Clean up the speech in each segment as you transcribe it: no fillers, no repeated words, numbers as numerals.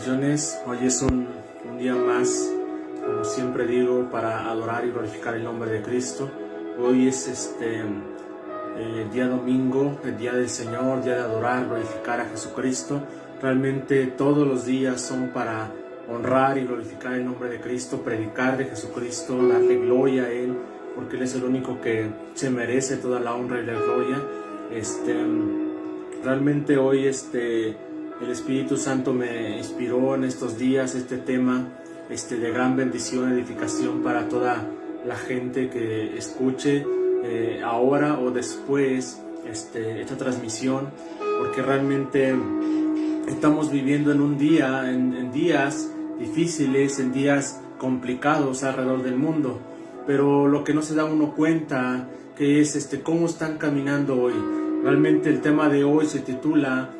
bendiciones. Hoy es un día más, como siempre digo, para adorar y glorificar el nombre de Cristo. Hoy es día domingo, el día del Señor, día de adorar, glorificar a Jesucristo. Realmente todos los días son para honrar y glorificar el nombre de Cristo, predicar de Jesucristo, darle gloria a Él, porque Él es el único que se merece toda la honra y la gloria. Realmente hoy el Espíritu Santo me inspiró en estos días este tema de gran bendición, edificación para toda la gente que escuche ahora o después esta transmisión, porque realmente estamos viviendo en un día, en días difíciles, en días complicados alrededor del mundo, pero lo que no se da uno cuenta que es cómo están caminando hoy. Realmente el tema de hoy se titula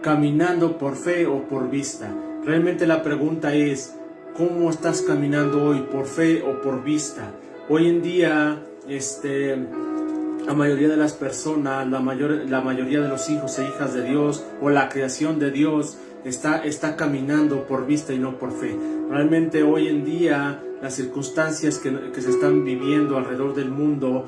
caminando por fe o por vista. Realmente la pregunta es, ¿cómo estás caminando hoy? ¿Por fe o por vista? Hoy en día la mayoría de las personas, la mayoría de los hijos e hijas de Dios o la creación de Dios está caminando por vista y no por fe. Realmente hoy en día las circunstancias que se están viviendo alrededor del mundo,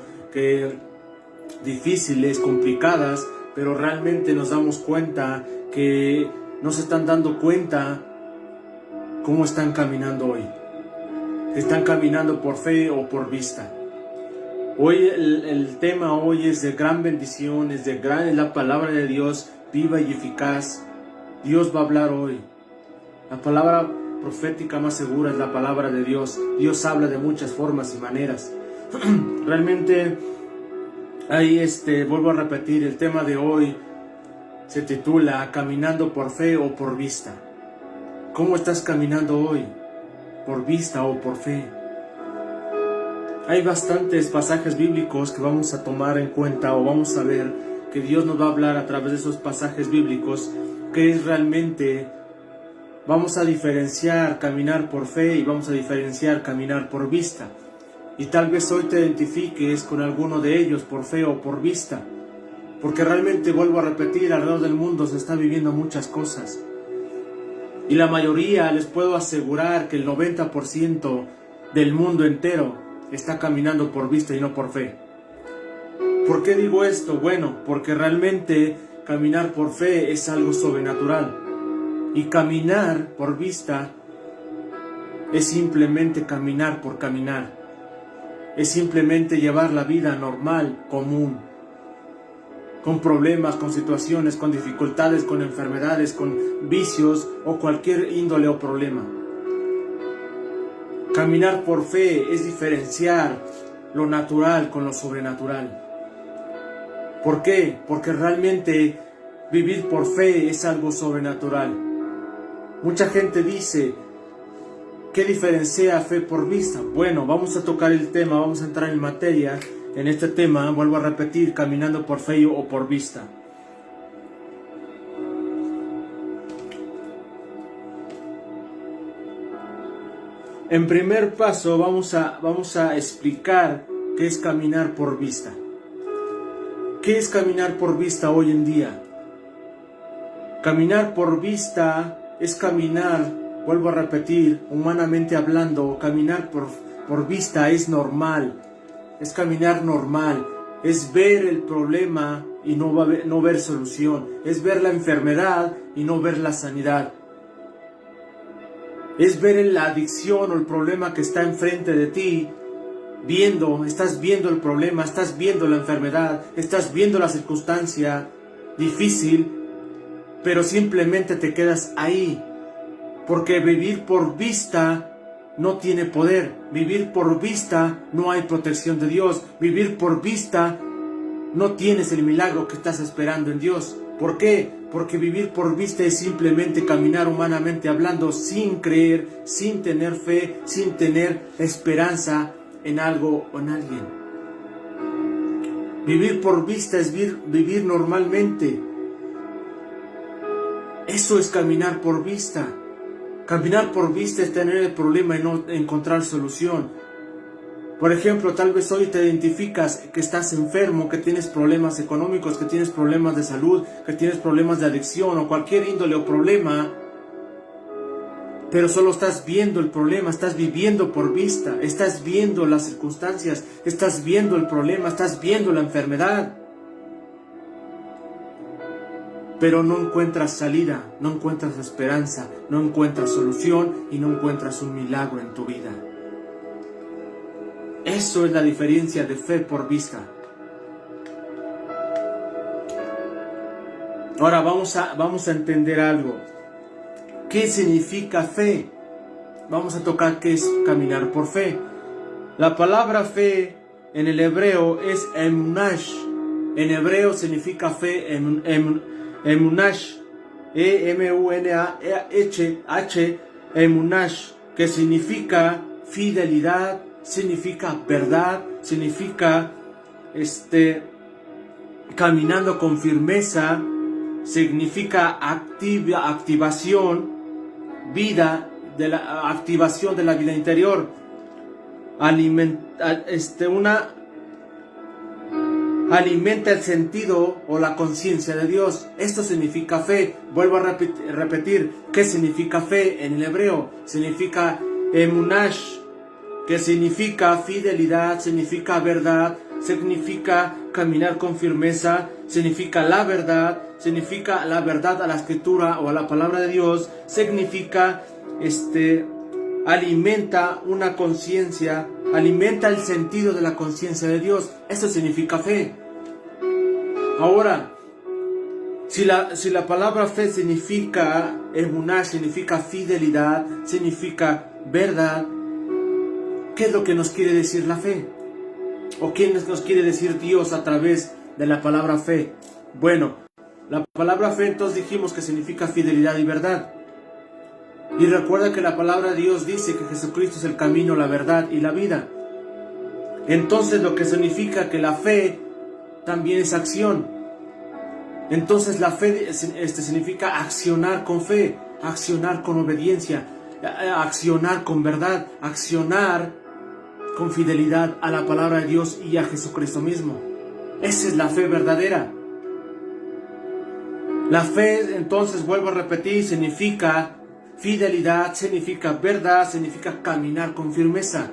difíciles, complicadas, pero realmente nos damos cuenta que no se están dando cuenta cómo están caminando hoy. ¿Están caminando por fe o por vista? Hoy el tema hoy es de gran bendición, es la palabra de Dios viva y eficaz. Dios va a hablar hoy. La palabra profética más segura es la palabra de Dios. Dios habla de muchas formas y maneras. Realmente ahí vuelvo a repetir, el tema de hoy se titula caminando por fe o por vista. ¿Cómo estás caminando hoy? ¿Por vista o por fe? Hay bastantes pasajes bíblicos que vamos a tomar en cuenta o vamos a ver que Dios nos va a hablar a través de esos pasajes bíblicos, que es realmente, vamos a diferenciar caminar por fe y vamos a diferenciar caminar por vista. Y tal vez hoy te identifiques con alguno de ellos, por fe o por vista, porque realmente, vuelvo a repetir, alrededor del mundo se están viviendo muchas cosas. Y la mayoría, les puedo asegurar que el 90% del mundo entero está caminando por vista y no por fe. ¿Por qué digo esto? Bueno, porque realmente caminar por fe es algo sobrenatural. Y caminar por vista es simplemente caminar por caminar. Es simplemente llevar la vida normal, común, con problemas, con situaciones, con dificultades, con enfermedades, con vicios o cualquier índole o problema. Caminar por fe es diferenciar lo natural con lo sobrenatural. ¿Por qué? Porque realmente vivir por fe es algo sobrenatural. Mucha gente dice, ¿qué diferencia fe por vista? Bueno, vamos a tocar el tema, vamos a entrar en materia en este tema. Vuelvo a repetir, caminando por fe o por vista. En primer paso vamos a explicar qué es caminar por vista. ¿Qué es caminar por vista hoy en día? Caminar por vista es caminar, vuelvo a repetir, humanamente hablando, caminar por vista es normal, es caminar normal, es ver el problema y no ver solución, es ver la enfermedad y no ver la sanidad. Es ver la adicción o el problema que está enfrente de ti, estás viendo el problema, estás viendo la enfermedad, estás viendo la circunstancia difícil, pero simplemente te quedas ahí, porque vivir por vista no tiene poder, vivir por vista no hay protección de Dios, vivir por vista no tienes el milagro que estás esperando en Dios. ¿Por qué? Porque vivir por vista es simplemente caminar humanamente hablando sin creer, sin tener fe, sin tener esperanza en algo o en alguien. Vivir por vista es vivir normalmente. Eso es caminar por vista. Caminar por vista es tener el problema y no encontrar solución. Por ejemplo, tal vez hoy te identificas que estás enfermo, que tienes problemas económicos, que tienes problemas de salud, que tienes problemas de adicción o cualquier índole o problema, pero solo estás viendo el problema, estás viviendo por vista, estás viendo las circunstancias, estás viendo el problema, estás viendo la enfermedad, pero no encuentras salida, no encuentras esperanza, no encuentras solución y no encuentras un milagro en tu vida. Eso es la diferencia de fe por vista. Ahora vamos a entender algo. ¿Qué significa fe? Vamos a tocar qué es caminar por fe. La palabra fe en el hebreo es emunash. En hebreo significa fe, emunash. E-M-U-N-A-H, emunash, que significa fidelidad, significa verdad, significa caminando con firmeza, significa activación, activación de la vida interior, alimenta el sentido o la conciencia de Dios. Esto significa fe. Vuelvo a repetir, ¿qué significa fe en el hebreo? Significa emunash, que significa fidelidad, significa verdad, significa caminar con firmeza, significa la verdad a la escritura o a la palabra de Dios, significa alimenta una conciencia, alimenta el sentido de la conciencia de Dios. Eso significa fe. Ahora, si la palabra fe significa emuná, significa fidelidad, significa verdad, ¿qué es lo que nos quiere decir la fe? ¿O qué nos quiere decir Dios a través de la palabra fe? Bueno, la palabra fe entonces dijimos que significa fidelidad y verdad. Y recuerda que la palabra de Dios dice que Jesucristo es el camino, la verdad y la vida. Entonces lo que significa que la fe también es acción. Entonces la fe significa accionar con fe, accionar con obediencia, accionar con verdad, accionar con fidelidad a la palabra de Dios y a Jesucristo mismo. Esa es la fe verdadera. La fe, entonces, vuelvo a repetir, significa fidelidad, significa verdad, significa caminar con firmeza.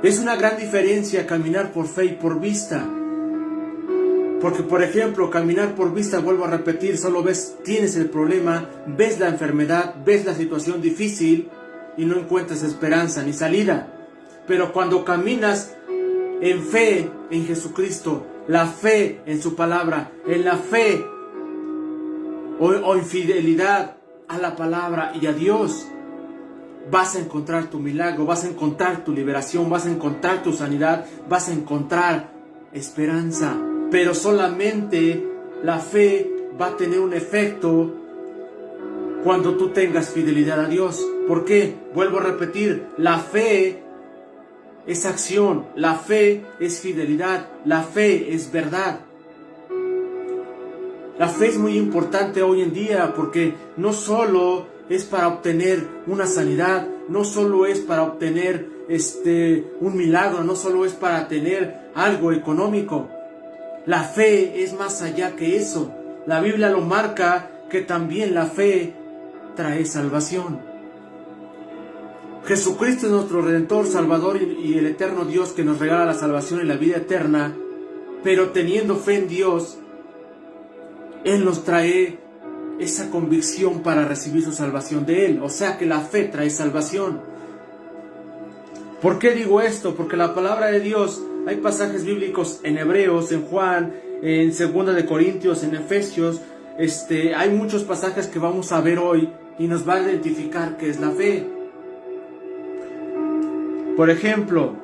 Es una gran diferencia caminar por fe y por vista. Porque, por ejemplo, caminar por vista, vuelvo a repetir, solo tienes el problema, ves la enfermedad, ves la situación difícil y no encuentras esperanza ni salida. Pero cuando caminas en fe en Jesucristo, la fe en su palabra, en la fe o en fidelidad a la palabra y a Dios, vas a encontrar tu milagro, vas a encontrar tu liberación, vas a encontrar tu sanidad, vas a encontrar esperanza. Pero solamente la fe va a tener un efecto cuando tú tengas fidelidad a Dios. ¿Por qué? Vuelvo a repetir, la fe es acción, la fe es fidelidad, la fe es verdad. La fe es muy importante hoy en día porque no solo es para obtener una sanidad, no solo es para obtener un milagro, no solo es para tener algo económico. La fe es más allá que eso. La Biblia lo marca que también la fe trae salvación. Jesucristo es nuestro Redentor, Salvador y el eterno Dios que nos regala la salvación y la vida eterna. Pero teniendo fe en Dios, Él nos trae esa convicción para recibir su salvación de Él. O sea que la fe trae salvación. ¿Por qué digo esto? Porque la palabra de Dios, hay pasajes bíblicos en Hebreos, en Juan, en 2 de Corintios, en Efesios. Hay muchos pasajes que vamos a ver hoy y nos va a identificar qué es la fe. Por ejemplo,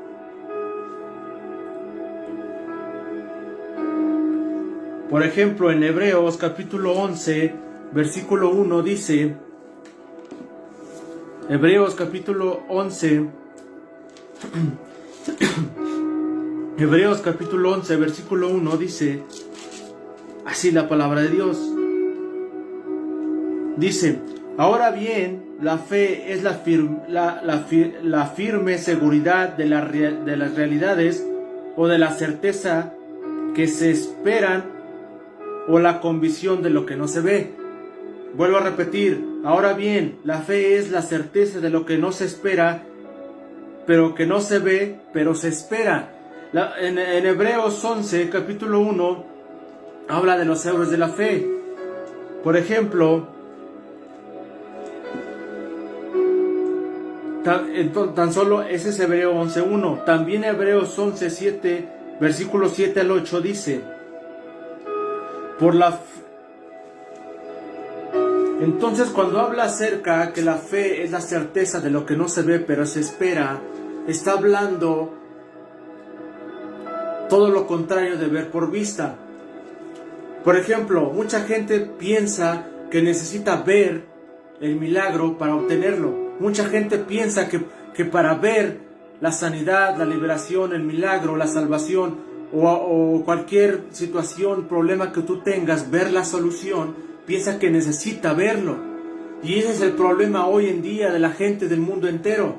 en Hebreos capítulo 11, versículo 1 dice, Hebreos capítulo 11, Hebreos capítulo 11, versículo 1 dice, así la palabra de Dios. Dice, Ahora bien, la fe es la firme seguridad de las realidades o de la certeza que se esperan o la convicción de lo que no se ve. Vuelvo a repetir, ahora bien, la fe es la certeza de lo que no se espera, pero que no se ve, pero se espera. En Hebreos 11, capítulo 1, habla de los héroes de la fe. Por ejemplo, tan solo ese es Hebreos 11.1. También Hebreos 11.7, versículos 7 al 8 dice: Entonces, cuando habla acerca que la fe es la certeza de lo que no se ve pero se espera, está hablando todo lo contrario de ver por vista. Por ejemplo, mucha gente piensa que necesita ver el milagro para obtenerlo. Mucha gente piensa que para ver la sanidad, la liberación, el milagro, la salvación o cualquier situación, problema que tú tengas, ver la solución, piensa que necesita verlo. Y ese es el problema hoy en día de la gente del mundo entero.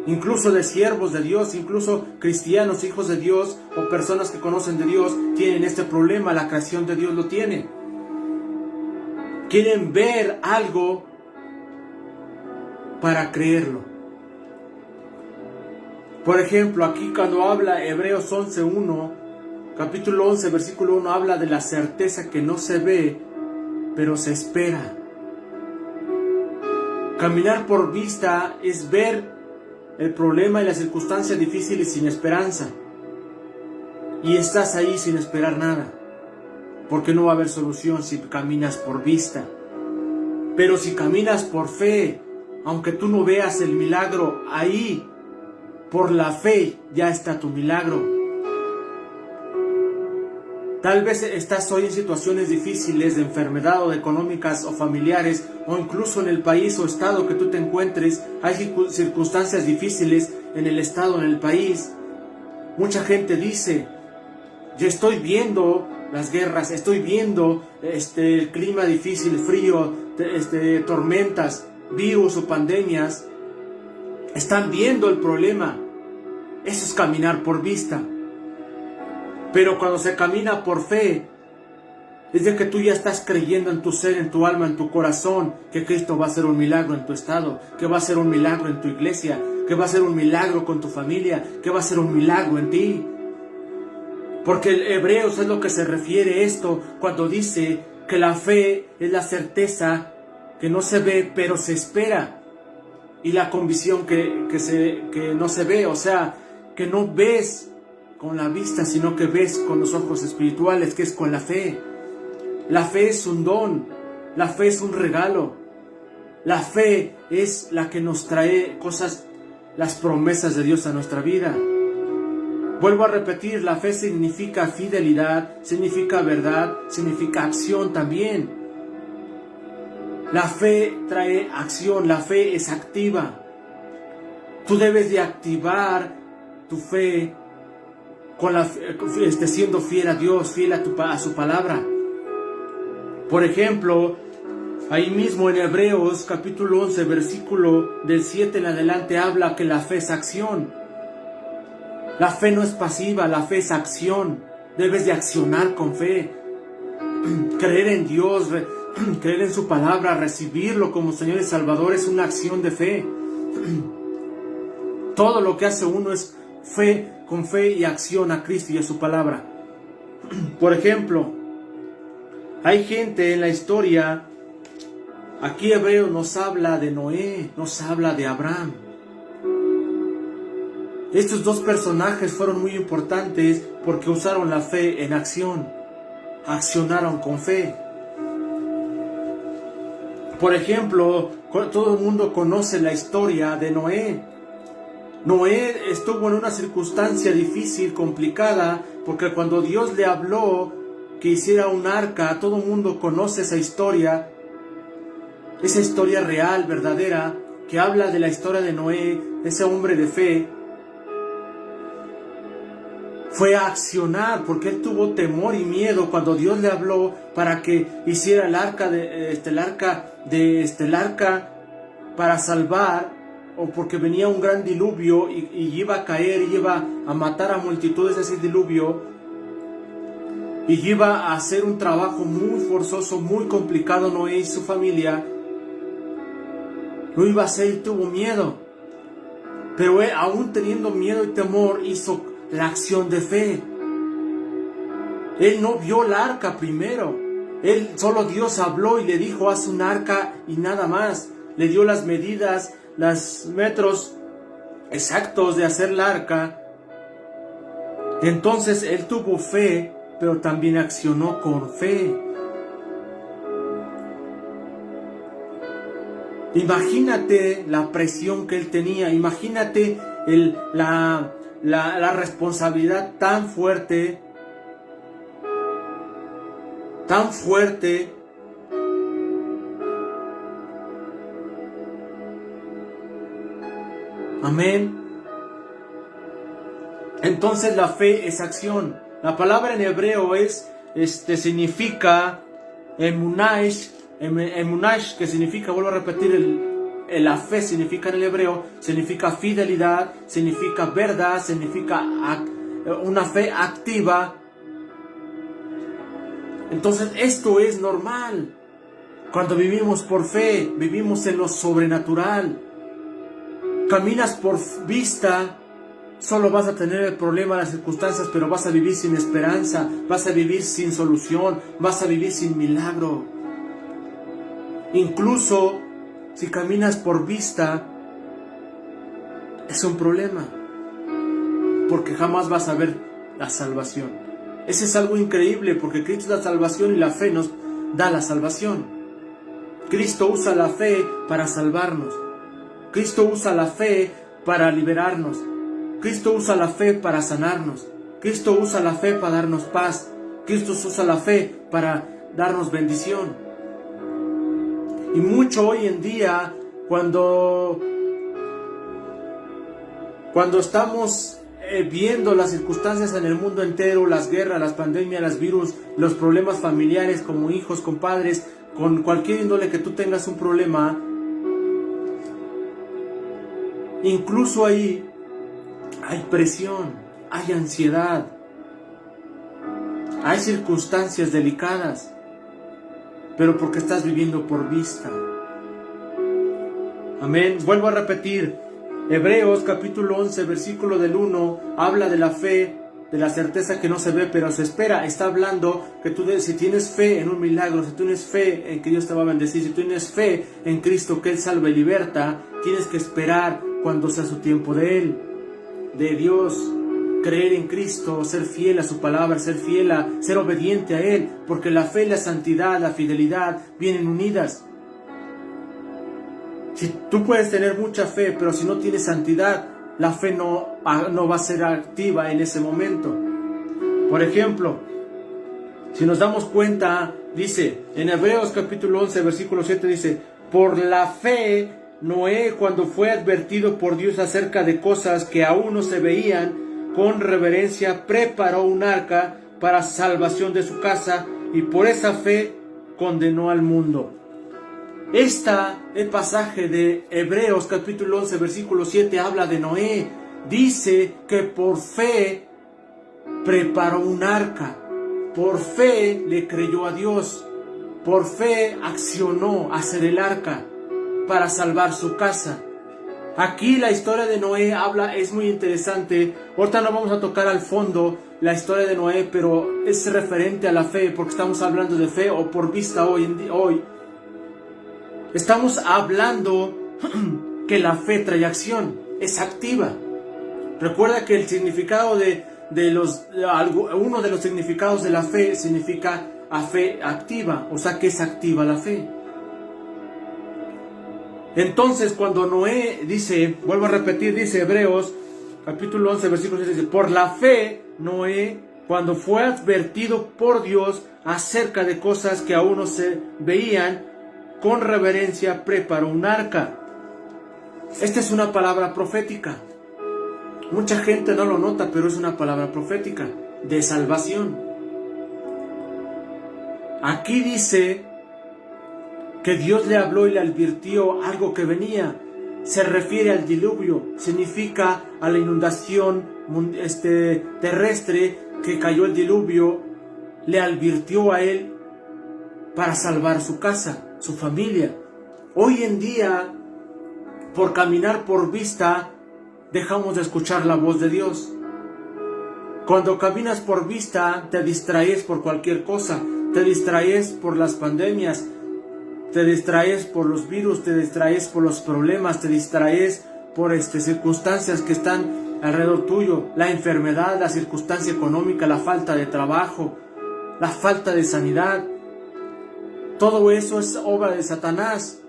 Incluso de siervos de Dios, incluso cristianos, hijos de Dios o personas que conocen de Dios tienen este problema. La creación de Dios lo tiene. Quieren ver algo para creerlo. Por ejemplo, aquí cuando habla Hebreos 11.1, capítulo 11, versículo 1, habla de la certeza que no se ve, pero se espera. Caminar por vista es ver el problema y las circunstancias difíciles sin esperanza. Y estás ahí sin esperar nada, porque no va a haber solución si caminas por vista. Pero si caminas por fe, aunque tú no veas el milagro, ahí, por la fe, ya está tu milagro. Tal vez estás hoy en situaciones difíciles de enfermedad o de económicas o familiares, o incluso en el país o estado que tú te encuentres. Hay circunstancias difíciles en el estado, en el país. Mucha gente dice: yo estoy viendo las guerras, estoy viendo el clima difícil, frío, tormentas, virus o pandemias. Están viendo el problema. Eso es caminar por vista. Pero cuando se camina por fe, es de que tú ya estás creyendo en tu ser, en tu alma, en tu corazón, que Cristo va a hacer un milagro en tu estado, que va a hacer un milagro en tu iglesia, que va a hacer un milagro con tu familia, que va a hacer un milagro en ti. Porque el Hebreos es lo que se refiere esto cuando dice que la fe es la certeza que no se ve, pero se espera. Y la convicción que no se ve, o sea, que no ves con la vista, sino que ves con los ojos espirituales, que es con la fe. La fe es un don, la fe es un regalo. La fe es la que nos trae cosas, las promesas de Dios a nuestra vida. Vuelvo a repetir, la fe significa fidelidad, significa verdad, significa acción también. La fe trae acción, la fe es activa. Tú debes de activar tu fe siendo fiel a Dios, fiel a su palabra. Por ejemplo, ahí mismo en Hebreos capítulo 11, versículo del 7 en adelante, habla que la fe es acción. La fe no es pasiva, la fe es acción. Debes de accionar con fe. Creer en Dios, creer en su palabra, recibirlo como Señor y Salvador es una acción de fe. Todo lo que hace uno es fe, con fe y acción a Cristo y a su palabra. Por ejemplo, hay gente en la historia, aquí Hebreos nos habla de Noé, nos habla de Abraham. Estos dos personajes fueron muy importantes porque usaron la fe en acción, accionaron con fe. Por ejemplo, todo el mundo conoce la historia de Noé. Noé estuvo en una circunstancia difícil, complicada, porque cuando Dios le habló que hiciera un arca, todo el mundo conoce esa historia real, verdadera, que habla de la historia de Noé, ese hombre de fe. fue a accionar, porque él tuvo temor y miedo cuando Dios le habló para que hiciera el arca para salvar, o porque venía un gran diluvio y iba a caer y iba a matar a multitudes ese diluvio, y iba a hacer un trabajo muy forzoso, muy complicado. Noé y su familia lo iba a hacer y tuvo miedo, pero él, aún teniendo miedo y temor, hizo la acción de fe. Él no vio el arca primero. Solo Dios habló y le dijo: haz un arca, y nada más. Le dio las medidas, los metros exactos de hacer la arca. Entonces él tuvo fe, pero también accionó con fe. Imagínate la presión que él tenía. Imagínate la responsabilidad tan fuerte. Amén. Entonces la fe es acción. La palabra en hebreo significa emunash, que significa, vuelvo a repetir, la fe significa en el hebreo, significa fidelidad, significa verdad, significa una fe activa. Entonces esto es normal. Cuando vivimos por fe, vivimos en lo sobrenatural. Caminas por vista, solo vas a tener el problema, las circunstancias, pero vas a vivir sin esperanza, vas a vivir sin solución, vas a vivir sin milagro. Incluso si caminas por vista, es un problema, porque jamás vas a ver la salvación. Ese es algo increíble, porque Cristo es la salvación y la fe nos da la salvación. Cristo usa la fe para salvarnos. Cristo usa la fe para liberarnos. Cristo usa la fe para sanarnos. Cristo usa la fe para darnos paz. Cristo usa la fe para darnos bendición. Y mucho hoy en día, cuando estamos viendo las circunstancias en el mundo entero, las guerras, las pandemias, los virus, los problemas familiares como hijos, con padres, con cualquier índole que tú tengas un problema, incluso ahí hay presión, hay ansiedad, hay circunstancias delicadas, pero porque estás viviendo por vista. Amén. Vuelvo a repetir, Hebreos capítulo 11, versículo del 1, habla de la fe, de la certeza que no se ve pero se espera. Está hablando que si tienes fe en un milagro, si tienes fe en que Dios te va a bendecir, si tienes fe en Cristo que Él salva y liberta, tienes que esperar cuando sea su tiempo de Él, de Dios. Creer en Cristo, ser fiel a su palabra, ser obediente a Él, porque la fe, la santidad, la fidelidad vienen unidas. Si tú puedes tener mucha fe, pero si no tienes santidad, la fe no va a ser activa en ese momento. Por ejemplo, si nos damos cuenta, dice en Hebreos capítulo 11, versículo 7, dice: por la fe, Noé, cuando fue advertido por Dios acerca de cosas que aún no se veían, con reverencia preparó un arca para salvación de su casa, y por esa fe condenó al mundo. El pasaje de Hebreos capítulo 11 versículo 7 habla de Noé. Dice que por fe preparó un arca, por fe le creyó a Dios, por fe accionó a hacer el arca para salvar su casa. Aquí la historia de Noé es muy interesante. Ahorita no vamos a tocar al fondo la historia de Noé, pero es referente a la fe, porque estamos hablando de fe o por vista hoy. Estamos hablando que la fe trae acción, es activa. Recuerda que el significado uno de los significados de la fe significa a fe activa, o sea que es activa la fe. Entonces cuando Noé dice, vuelvo a repetir, dice Hebreos capítulo 11 versículo 6, dice: por la fe Noé, cuando fue advertido por Dios acerca de cosas que aún no se veían, con reverencia preparó un arca. Esta es una palabra profética. Mucha gente no lo nota, pero es una palabra profética de salvación. Aquí dice que Dios le habló y le advirtió algo que venía. Se refiere al diluvio, significa a la inundación terrestre, que cayó el diluvio. Le advirtió a él para salvar su casa, su familia. Hoy en día, por caminar por vista, dejamos de escuchar la voz de Dios. Cuando caminas por vista, te distraes por cualquier cosa, te distraes por las pandemias, te distraes por los virus, te distraes por los problemas, te distraes por circunstancias que están alrededor tuyo, la enfermedad, la circunstancia económica, la falta de trabajo, la falta de sanidad. Todo eso es obra de Satanás.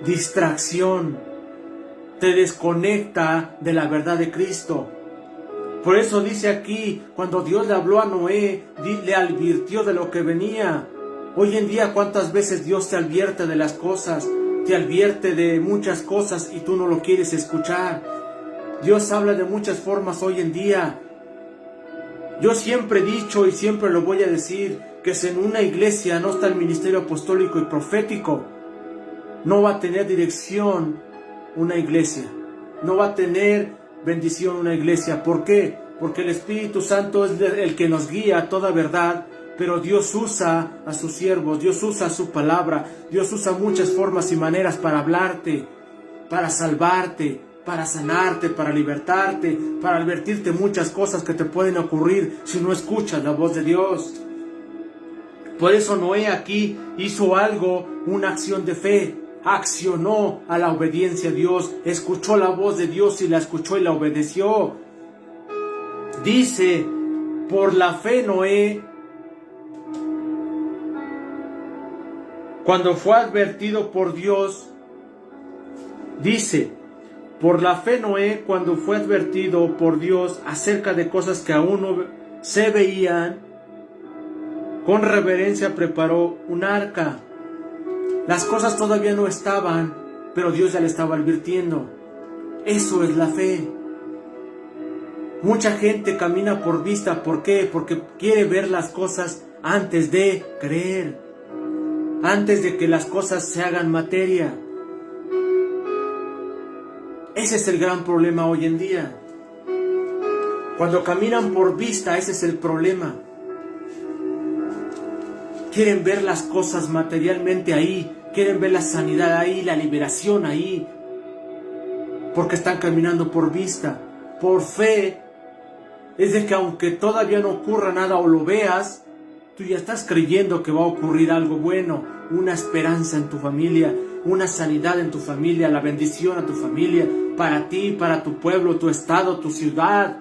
Distracción. Te desconecta de la verdad de Cristo. Por eso dice aquí, cuando Dios le habló a Noé, le advirtió de lo que venía. Hoy en día, ¿cuántas veces Dios te advierte de las cosas? Te advierte de muchas cosas y tú no lo quieres escuchar. Dios habla de muchas formas hoy en día. Yo siempre he dicho y siempre lo voy a decir, que si en una iglesia no está el ministerio apostólico y profético, no va a tener dirección una iglesia. No va a tener bendición una iglesia. ¿Por qué? Porque el Espíritu Santo es el que nos guía a toda verdad. Pero Dios usa a sus siervos, Dios usa su palabra, Dios usa muchas formas y maneras para hablarte, para salvarte, para sanarte, para libertarte, para advertirte muchas cosas que te pueden ocurrir si no escuchas la voz de Dios. Por eso Noé aquí hizo algo, una acción de fe, accionó a la obediencia a Dios, escuchó la voz de Dios y la escuchó y la obedeció. Dice, por la fe Noé, cuando fue advertido por Dios, dice, por la fe Noé, cuando fue advertido por Dios acerca de cosas que aún no se veían, con reverencia preparó un arca. Las cosas todavía no estaban, pero Dios ya le estaba advirtiendo. Eso es la fe. Mucha gente camina por vista. ¿Por qué? Porque quiere ver las cosas antes de creer. Antes de que las cosas se hagan materia. Ese es el gran problema hoy en día. Cuando caminan por vista, ese es el problema. Quieren ver las cosas materialmente ahí. Quieren ver la sanidad ahí, la liberación ahí. Porque están caminando por vista. Por fe, es de que aunque todavía no ocurra nada o lo veas, tú ya estás creyendo que va a ocurrir algo bueno, una esperanza en tu familia, una sanidad en tu familia, la bendición a tu familia, para ti, para tu pueblo, tu estado, tu ciudad.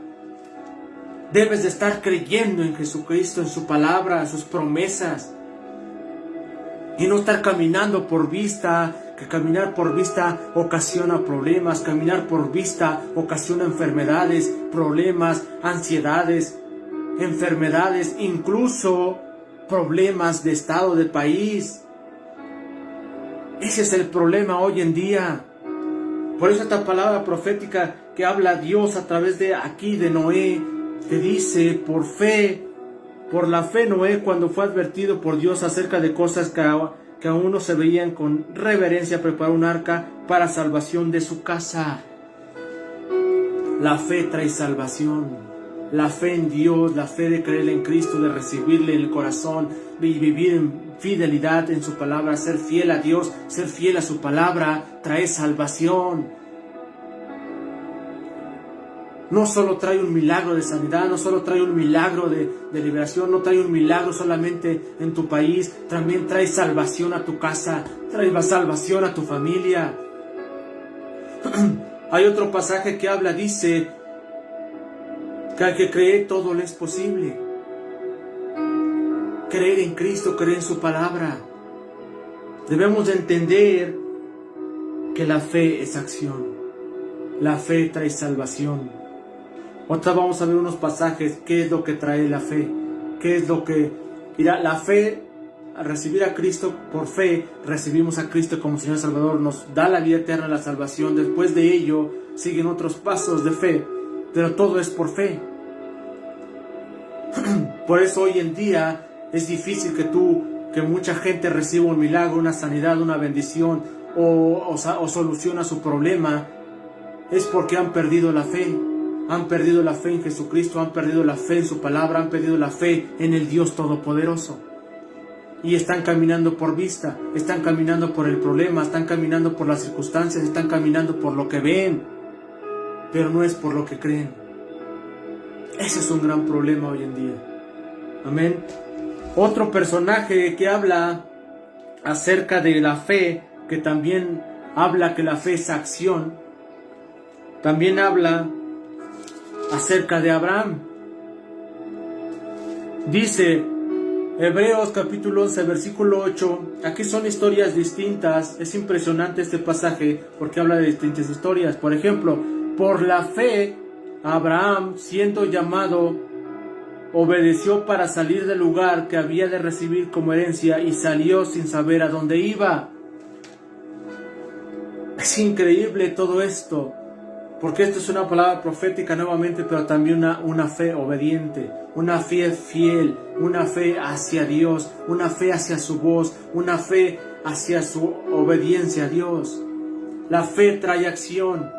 Debes de estar creyendo en Jesucristo, en su palabra, en sus promesas. Y no estar caminando por vista, que caminar por vista ocasiona problemas, caminar por vista ocasiona enfermedades, problemas, ansiedades, enfermedades, incluso problemas de estado, de país. Ese es el problema hoy en día. Por eso esta palabra profética que habla Dios a través de aquí de Noé, te dice, por fe, por la fe Noé, cuando fue advertido por Dios acerca de cosas que aún no se veían, con reverencia preparó un arca para salvación de su casa. La fe trae salvación. La fe en Dios, la fe de creer en Cristo, de recibirle en el corazón y vivir en fidelidad en su palabra, ser fiel a Dios, ser fiel a su palabra, trae salvación. No solo trae un milagro de sanidad, no solo trae un milagro de liberación, no trae un milagro solamente en tu país, también trae salvación a tu casa, trae salvación a tu familia. Hay otro pasaje que habla, dice, que al que cree todo le es posible. Creer en Cristo, creer en su palabra. Debemos de entender que la fe es acción. La fe trae salvación. Otra vamos a ver unos pasajes. ¿Qué es lo que trae la fe? ¿Qué es lo que... Mira, la fe al recibir a Cristo por fe, recibimos a Cristo como Señor Salvador, nos da la vida eterna, la salvación. Después de ello siguen otros pasos de fe, pero todo es por fe. Por eso hoy en día es difícil que mucha gente reciba un milagro, una sanidad, una bendición o soluciona su problema. Es porque han perdido la fe. Han perdido la fe en Jesucristo, han perdido la fe en su palabra, han perdido la fe en el Dios Todopoderoso. Y están caminando por vista, están caminando por el problema, están caminando por las circunstancias, están caminando por lo que ven, pero no es por lo que creen. Ese es un gran problema hoy en día. Amén. Otro personaje que habla acerca de la fe, que también habla que la fe es acción, también habla acerca de Abraham. Dice Hebreos capítulo 11 versículo 8, aquí son historias distintas. Es impresionante este pasaje porque habla de distintas historias. Por ejemplo, por la fe Abraham, siendo llamado, obedeció para salir del lugar que había de recibir como herencia y salió sin saber a dónde iba. Es increíble todo esto, porque esto es una palabra profética nuevamente, pero también una fe obediente, una fe fiel, una fe hacia Dios, una fe hacia su voz, una fe hacia su obediencia a Dios. La fe trae acción,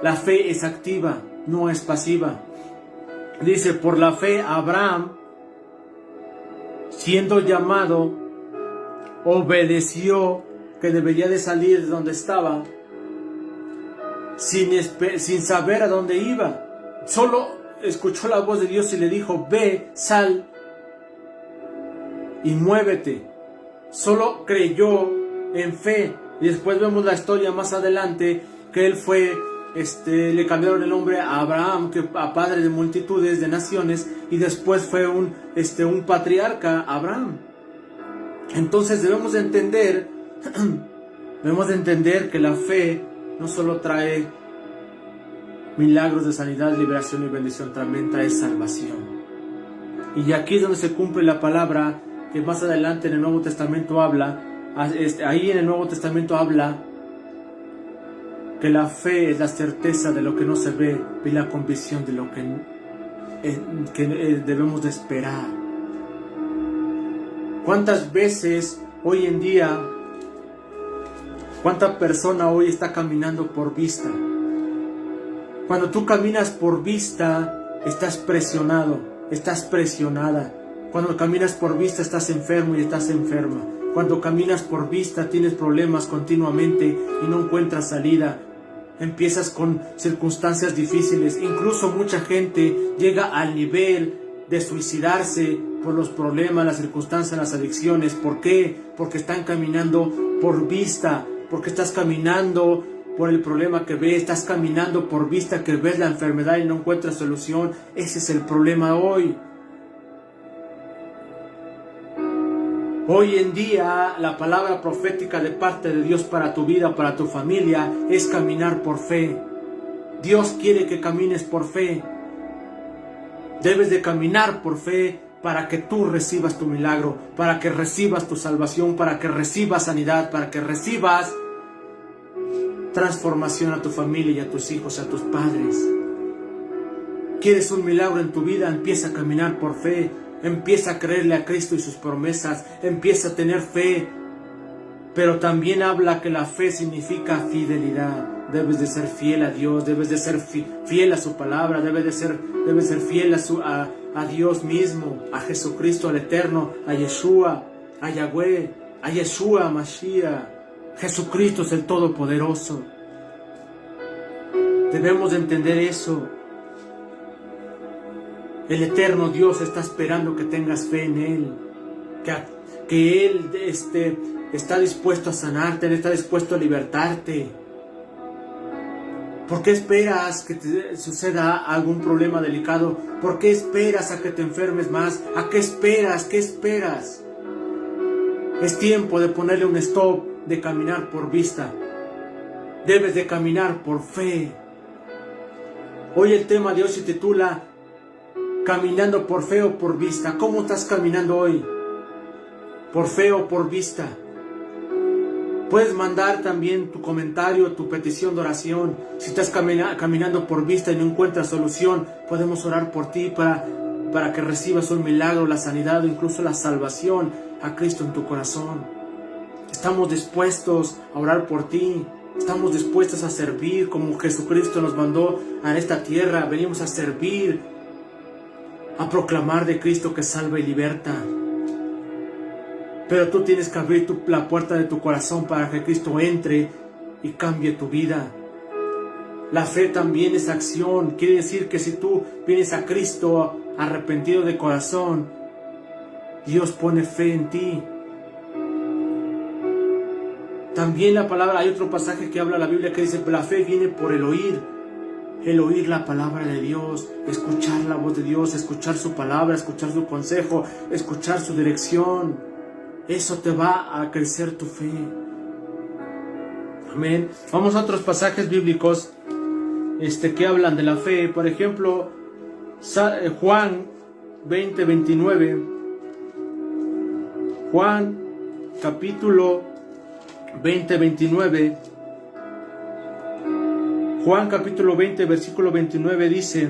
la fe es activa, no es pasiva. Dice, por la fe Abraham, siendo llamado, obedeció que debería de salir de donde estaba, sin saber a dónde iba. Solo escuchó la voz de Dios y le dijo, ve, sal y muévete. Solo creyó en fe. Y después vemos la historia más adelante, que él fue, le cambiaron el nombre a Abraham, que a padre de multitudes de naciones, y después fue un patriarca, Abraham. Entonces debemos de entender que la fe no solo trae milagros de sanidad, liberación y bendición, también trae salvación. Y aquí es donde se cumple la palabra que más adelante en el Nuevo Testamento habla. Ahí en el Nuevo Testamento habla que la fe es la certeza de lo que no se ve y la convicción de lo que debemos de esperar. ¿Cuántas veces hoy en día, cuánta persona hoy está caminando por vista? Cuando tú caminas por vista, estás presionado, estás presionada. Cuando caminas por vista, estás enfermo y estás enferma. Cuando caminas por vista, tienes problemas continuamente y no encuentras salida. Empiezas con circunstancias difíciles. Incluso mucha gente llega al nivel de suicidarse por los problemas, las circunstancias, las adicciones. ¿Por qué? Porque están caminando por vista. Porque estás caminando por el problema que ves, estás caminando por vista que ves la enfermedad y no encuentras solución. Ese es el problema hoy. Hoy en día la palabra profética de parte de Dios para tu vida, para tu familia, es caminar por fe. Dios quiere que camines por fe. Debes de caminar por fe para que tú recibas tu milagro, para que recibas tu salvación, para que recibas sanidad, para que recibas transformación a tu familia y a tus hijos, a tus padres. ¿Quieres un milagro en tu vida? Empieza a caminar por fe. Empieza a creerle a Cristo y sus promesas. Empieza a tener fe. Pero también habla que la fe significa fidelidad. Debes de ser fiel a Dios. Debes de ser fiel a su palabra. Debes de ser fiel a Dios mismo, a Jesucristo, al Eterno, a Yeshua, a Yahweh, a Yeshua, Mashiach. Jesucristo es el Todopoderoso. Debemos de entender eso. El eterno Dios está esperando que tengas fe en Él. Que Él está dispuesto a sanarte, Él está dispuesto a libertarte. ¿Por qué esperas que te suceda algún problema delicado? ¿Por qué esperas a que te enfermes más? ¿A qué esperas? ¿Qué esperas? Es tiempo de ponerle un stop, de caminar por vista. Debes de caminar por fe. Hoy el tema de hoy se titula Caminando por fe o por vista. ¿Cómo estás caminando hoy? por fe o por vista. Puedes mandar también tu comentario, tu petición de oración. Si estás caminando por vista y no encuentras solución, podemos orar por ti para que recibas un milagro, la sanidad o incluso la salvación a Cristo en tu corazón. Estamos dispuestos a orar por ti. Estamos dispuestos a servir como Jesucristo nos mandó a esta tierra. Venimos a servir, a proclamar de Cristo que salva y liberta. Pero tú tienes que abrir la puerta de tu corazón para que Cristo entre y cambie tu vida. La fe también es acción. Quiere decir que si tú vienes a Cristo arrepentido de corazón, Dios pone fe en ti. También la palabra, hay otro pasaje que habla la Biblia que dice, la fe viene por el oír la palabra de Dios, escuchar la voz de Dios, escuchar su palabra, escuchar su consejo, escuchar su dirección. Eso te va a crecer tu fe. Amén. Vamos a otros pasajes bíblicos que hablan de la fe. Por ejemplo, Juan 20:29. Juan capítulo 20:29. Juan capítulo 20, versículo 29 dice: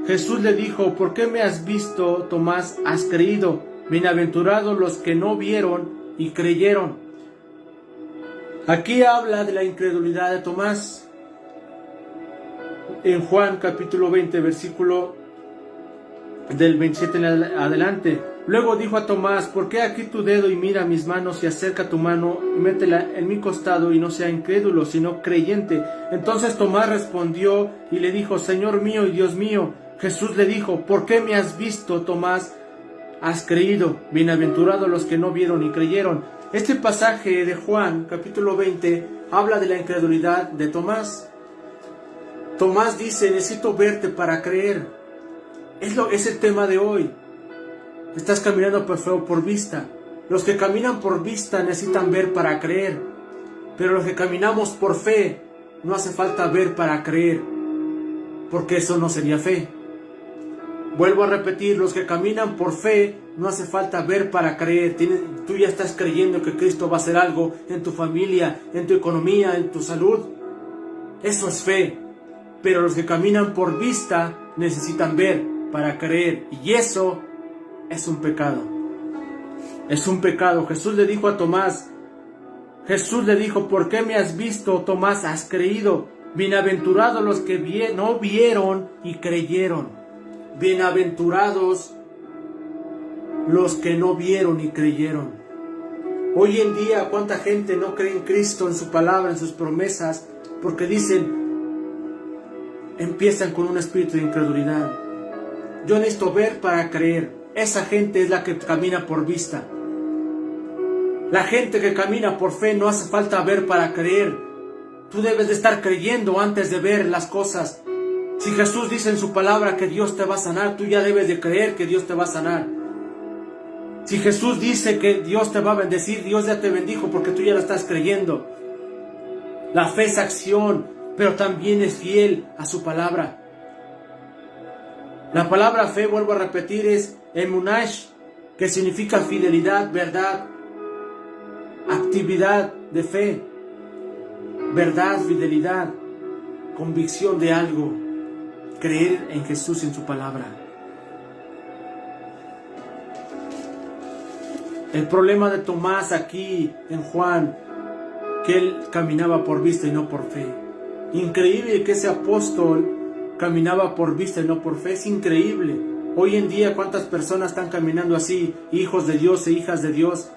Jesús le dijo, ¿por qué me has visto, Tomás? ¿Has creído? Bienaventurados los que no vieron y creyeron. Aquí habla de la incredulidad de Tomás. En Juan capítulo 20, versículo del 27 en adelante. Luego dijo a Tomás, ¿por qué aquí tu dedo y mira mis manos y acerca tu mano y métela en mi costado y no sea incrédulo, sino creyente? Entonces Tomás respondió y le dijo, Señor mío y Dios mío. Jesús le dijo, ¿por qué me has visto, Tomás? Has creído. Bienaventurados los que no vieron y creyeron. Este pasaje de Juan capítulo 20 habla de la incredulidad de Tomás. Tomás dice, necesito verte para creer. Es el tema de hoy. Estás caminando por fe o por vista. Los que caminan por vista necesitan ver para creer. Pero los que caminamos por fe, no hace falta ver para creer, porque eso no sería fe. Vuelvo a repetir, los que caminan por fe, no hace falta ver para creer. Tú ya estás creyendo que Cristo va a hacer algo en tu familia, en tu economía, en tu salud. Eso es fe. Pero los que caminan por vista necesitan ver para creer. Y eso es un pecado. Es un pecado. Jesús le dijo a Tomás, ¿por qué me has visto, Tomás? Has creído. Bienaventurados los que no vieron y creyeron. Bienaventurados los que no vieron y creyeron. Hoy en día, ¿cuánta gente no cree en Cristo, en su palabra, en sus promesas? Porque empiezan con un espíritu de incredulidad. Yo necesito ver para creer. Esa gente es la que camina por vista. La gente que camina por fe no hace falta ver para creer. Tú debes de estar creyendo antes de ver las cosas. Si Jesús dice en su palabra que Dios te va a sanar, tú ya debes de creer que Dios te va a sanar. Si Jesús dice que Dios te va a bendecir, Dios ya te bendijo porque tú ya lo estás creyendo. La fe es acción, pero también es fiel a su palabra. La palabra fe, vuelvo a repetir, es emunash, que significa fidelidad, verdad, actividad de fe, verdad, fidelidad, convicción de algo, creer en Jesús y en su palabra. El problema de Tomás aquí en Juan, que él caminaba por vista y no por fe. Increíble que ese apóstol caminaba por vista y no por fe. Es increíble. Hoy en día, ¿cuántas personas están caminando así? Hijos de Dios e hijas de Dios,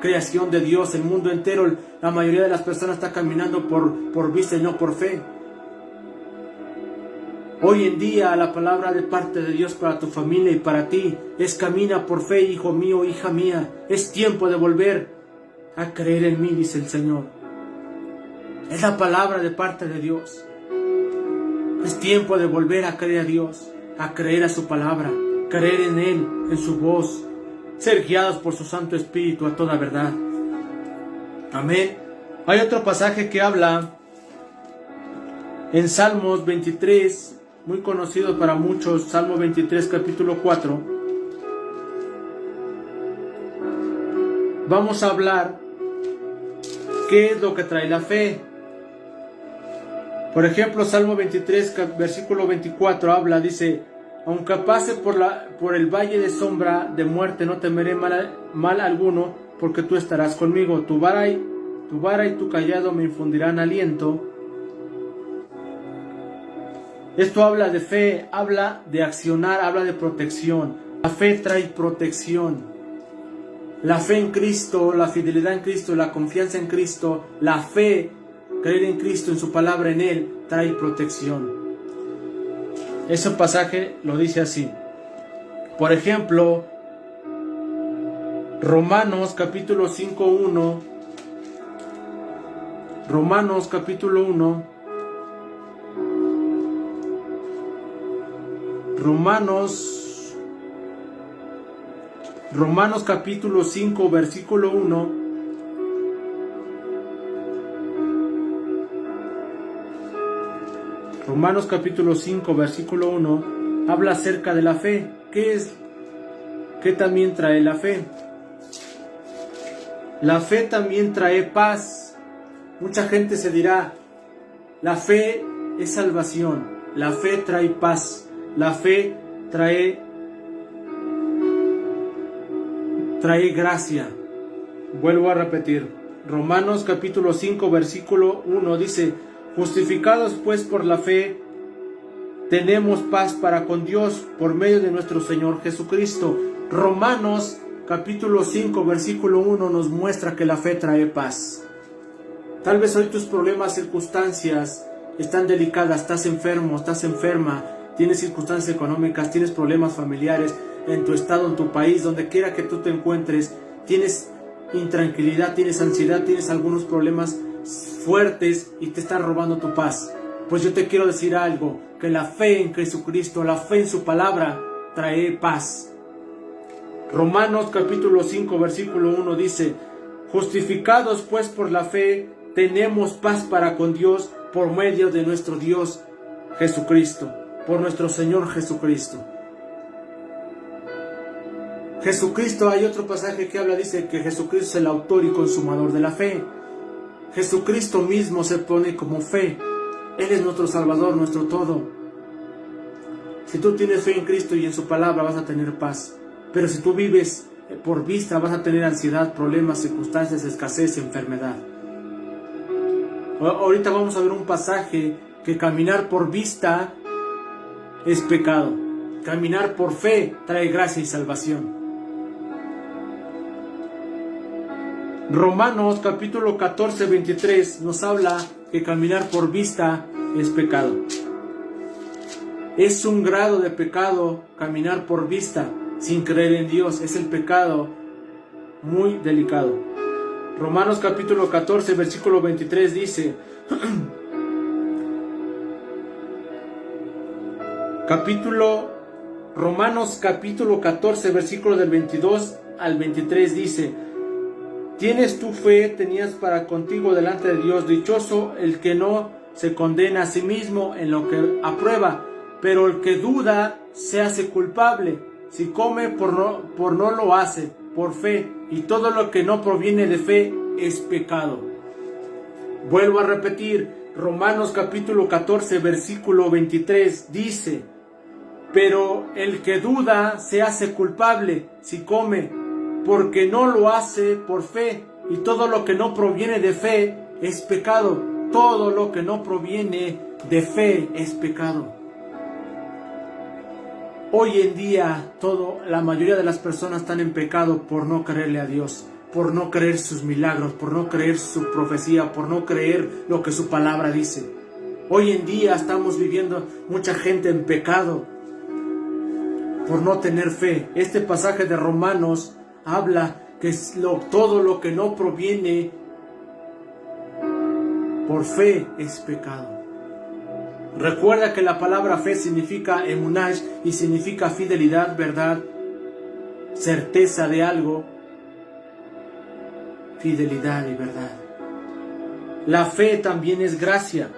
creación de Dios, el mundo entero. La mayoría de las personas está caminando por vista y no por fe. Hoy en día, la palabra de parte de Dios para tu familia y para ti es: camina por fe, hijo mío, hija mía. Es tiempo de volver a creer en mí, dice el Señor. Es la palabra de parte de Dios. Es tiempo de volver a creer a Dios, a creer a su palabra, creer en Él, en su voz, ser guiados por su Santo Espíritu a toda verdad. Amén. Hay otro pasaje que habla en Salmos 23, muy conocido para muchos, Salmo 23, capítulo 4. vamos a hablar qué es lo que trae la fe. Por ejemplo, Salmo 23, versículo 24 habla, dice: aunque pase por el valle de sombra de muerte, no temeré mal alguno, porque tú estarás conmigo. Tu vara y tu cayado me infundirán aliento. Esto habla de fe, habla de accionar, habla de protección. La fe trae protección. La fe en Cristo, la fidelidad en Cristo, la confianza en Cristo, la fe, creer en Cristo, en su palabra, en Él, trae protección. Ese pasaje lo dice así. Por ejemplo, Romanos capítulo 5:1. Romanos capítulo 1. Romanos capítulo 5, versículo 1. Romanos capítulo 5, versículo 1, habla acerca de la fe. ¿Qué también trae la fe? La fe también trae paz. Mucha gente se dirá, la fe es salvación, la fe trae paz, la fe trae gracia. Vuelvo a repetir, Romanos capítulo 5, versículo 1 dice: justificados pues por la fe, tenemos paz para con Dios por medio de nuestro Señor Jesucristo. Romanos capítulo 5, versículo 1 nos muestra que la fe trae paz. Tal vez hoy tus problemas, circunstancias están delicadas, estás enfermo, estás enferma, tienes circunstancias económicas, tienes problemas familiares en tu estado, en tu país, donde quiera que tú te encuentres, tienes intranquilidad, tienes ansiedad, tienes algunos problemas fuertes y te están robando tu paz. Pues yo te quiero decir algo, que la fe en Jesucristo, la fe en su palabra trae paz. Romanos capítulo 5 versículo 1 dice: justificados pues por la fe tenemos paz para con Dios por medio de nuestro Dios Jesucristo, por nuestro Señor Jesucristo. Jesucristo, hay otro pasaje que habla, dice que Jesucristo es el autor y consumador de la fe. Jesucristo mismo se pone como fe. Él es nuestro Salvador, nuestro todo. Si tú tienes fe en Cristo y en su palabra, vas a tener paz. Pero si tú vives por vista, vas a tener ansiedad, problemas, circunstancias, escasez, enfermedad. Ahorita vamos a ver un pasaje que caminar por vista es pecado. Caminar por fe trae gracia y salvación. Romanos capítulo 14, 23 nos habla que caminar por vista es pecado. Es un grado de pecado caminar por vista sin creer en Dios. Es el pecado muy delicado. Romanos capítulo 14, versículo 23 dice: Romanos capítulo 14, versículo del 22 al 23 dice: tienes tu fe, tenías para contigo delante de Dios. Dichoso el que no se condena a sí mismo en lo que aprueba, pero el que duda se hace culpable. Si come, por no lo hace, por fe, y todo lo que no proviene de fe es pecado. Vuelvo a repetir, Romanos capítulo 14, versículo 23 dice: pero el que duda se hace culpable si come, porque no lo hace por fe, y todo lo que no proviene de fe es pecado. Todo lo que no proviene de fe es pecado. Hoy en día, la mayoría de las personas están en pecado por no creerle a Dios, por no creer sus milagros, por no creer su profecía, por no creer lo que su palabra dice. Hoy en día estamos viviendo mucha gente en pecado por no tener fe. Este pasaje de Romanos habla que todo lo que no proviene por fe es pecado. Recuerda que la palabra fe significa emunash y significa fidelidad, verdad, certeza de algo, fidelidad y verdad. La fe también es gracia.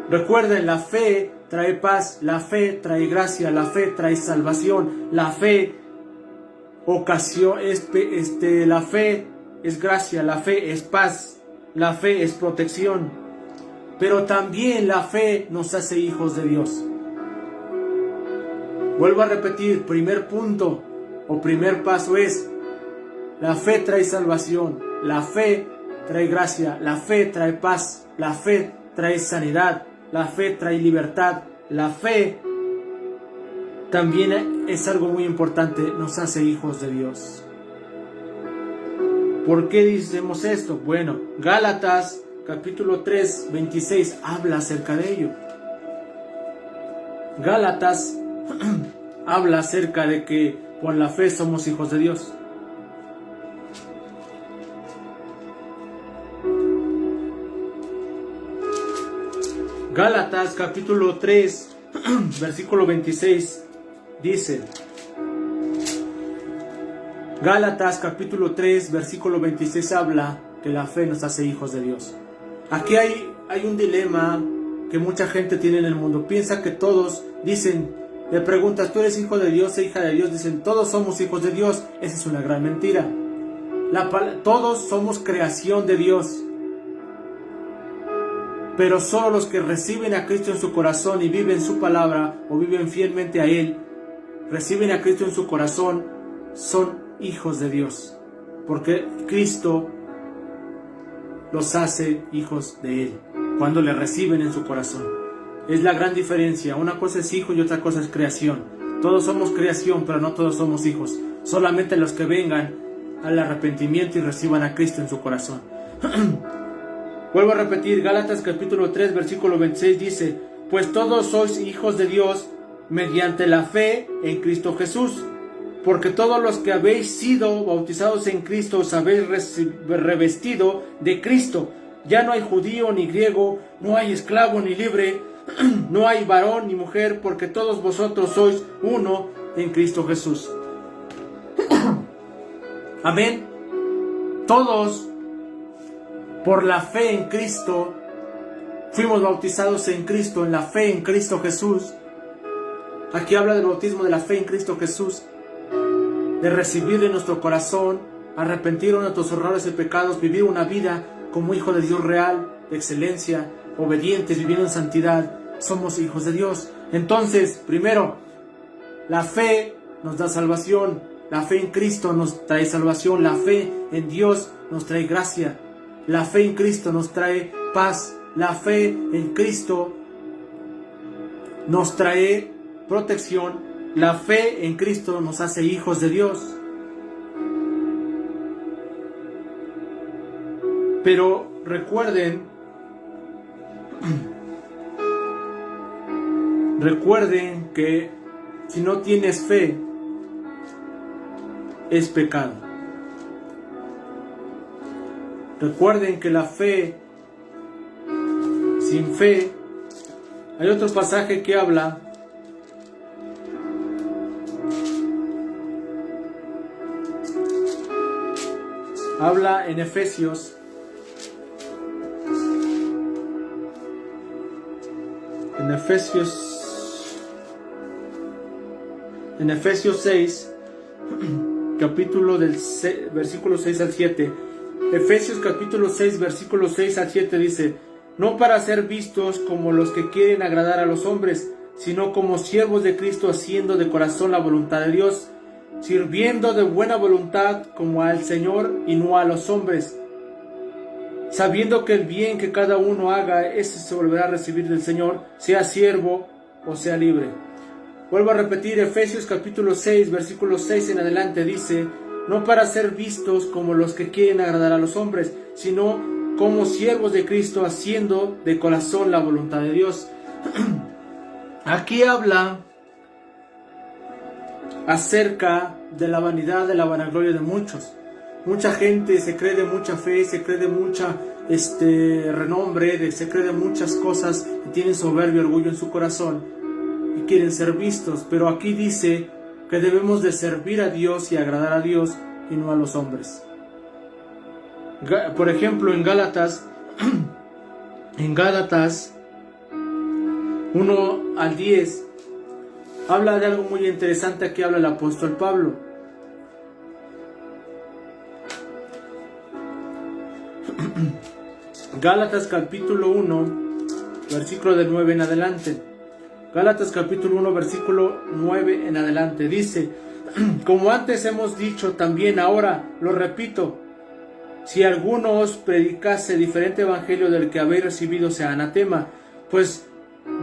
Recuerden, la fe trae paz, la fe trae gracia, la fe trae salvación, la fe ocasión, la fe es gracia, la fe es paz, la fe es protección, pero también la fe nos hace hijos de Dios. Vuelvo a repetir, primer punto o primer paso es: la fe trae salvación, la fe trae gracia, la fe trae paz, la fe trae sanidad, la fe trae libertad, la fe también es algo muy importante, nos hace hijos de Dios. ¿Por qué decimos esto? Bueno, Gálatas capítulo 3, 26 habla acerca de ello. Gálatas habla acerca de que por la fe somos hijos de Dios. Gálatas capítulo 3, versículo 26 dice: Gálatas capítulo 3, versículo 26 habla que la fe nos hace hijos de Dios. Aquí hay un dilema que mucha gente tiene en el mundo. Piensa que todos dicen, le preguntas, ¿tú eres hijo de Dios e hija de Dios? Dicen, todos somos hijos de Dios. Esa es una gran mentira. Todos somos creación de Dios. Pero solo los que reciben a Cristo en su corazón y viven su palabra o viven fielmente a Él, reciben a Cristo en su corazón, son hijos de Dios. Porque Cristo los hace hijos de Él cuando le reciben en su corazón. Es la gran diferencia. Una cosa es hijo y otra cosa es creación. Todos somos creación, pero no todos somos hijos. Solamente los que vengan al arrepentimiento y reciban a Cristo en su corazón. Vuelvo a repetir, Gálatas capítulo 3, versículo 26 dice: pues todos sois hijos de Dios mediante la fe en Cristo Jesús. Porque todos los que habéis sido bautizados en Cristo os habéis revestido de Cristo. Ya no hay judío ni griego, no hay esclavo ni libre, no hay varón ni mujer, porque todos vosotros sois uno en Cristo Jesús. Amén. Todos, por la fe en Cristo, fuimos bautizados en Cristo, en la fe en Cristo Jesús. Aquí habla del bautismo de la fe en Cristo Jesús, de recibir en nuestro corazón, arrepentir de nuestros errores y pecados, vivir una vida como hijo de Dios real, de excelencia, obedientes, viviendo en santidad. Somos hijos de Dios. Entonces, primero, la fe nos da salvación. La fe en Cristo nos trae salvación. La fe en Dios nos trae gracia. La fe en Cristo nos trae paz. La fe en Cristo nos trae protección. La fe en Cristo nos hace hijos de Dios. Pero recuerden que si no tienes fe, es pecado. Recuerden que la fe, sin fe, hay otro pasaje que habla en Efesios Efesios 6, capítulo versículo 6 al 7. Efesios capítulo 6, versículo 6 al 7 dice: no para ser vistos como los que quieren agradar a los hombres, sino como siervos de Cristo, haciendo de corazón la voluntad de Dios, sirviendo de buena voluntad como al Señor y no a los hombres, sabiendo que el bien que cada uno haga, ese se volverá a recibir del Señor, sea siervo o sea libre. Vuelvo a repetir, Efesios capítulo 6, versículo 6 en adelante dice: no para ser vistos como los que quieren agradar a los hombres, sino como siervos de Cristo, haciendo de corazón la voluntad de Dios. Aquí habla acerca de la vanidad, de la vanagloria de muchos. Mucha gente se cree de mucha fe, se cree de mucha renombre, se cree de muchas cosas y tienen soberbio, orgullo en su corazón y quieren ser vistos. Pero aquí dice que debemos de servir a Dios y agradar a Dios y no a los hombres. Por ejemplo, en Gálatas 1 al 10 habla de algo muy interesante. Aquí habla el apóstol Pablo. Gálatas capítulo 1, versículo del 9 en adelante. Gálatas capítulo 1, versículo 9 en adelante. Dice: como antes hemos dicho, también ahora lo repito, si alguno os predicase diferente evangelio del que habéis recibido, sea anatema. Pues